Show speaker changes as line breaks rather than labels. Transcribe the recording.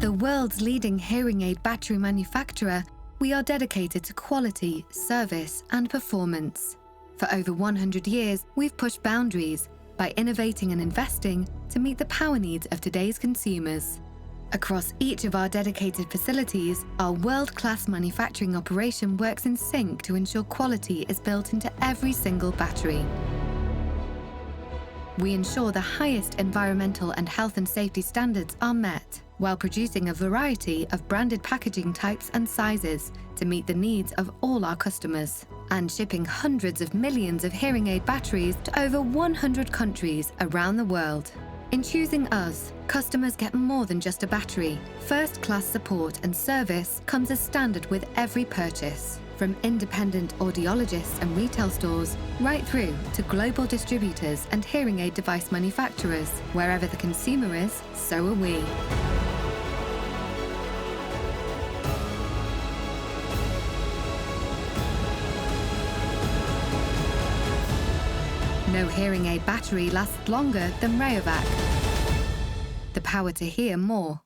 the world's leading hearing aid battery manufacturer, we are dedicated to quality, service, and performance. For over 100 years, we've pushed boundaries by innovating and investing to meet the power needs of today's consumers. Across each of our dedicated facilities, our world-class manufacturing operation works in sync to ensure quality is built into every single battery. We ensure the highest environmental and health and safety standards are met, while producing a variety of branded packaging types and sizes to meet the needs of all our customers, and shipping hundreds of millions of hearing aid batteries to over 100 countries around the world. In choosing us, customers get more than just a battery. First-class support and service comes as standard with every purchase, from independent audiologists and retail stores right through to global distributors and hearing aid device manufacturers. Wherever the consumer is, so are we. No hearing aid battery lasts longer than RAYOVAC. The power to hear more.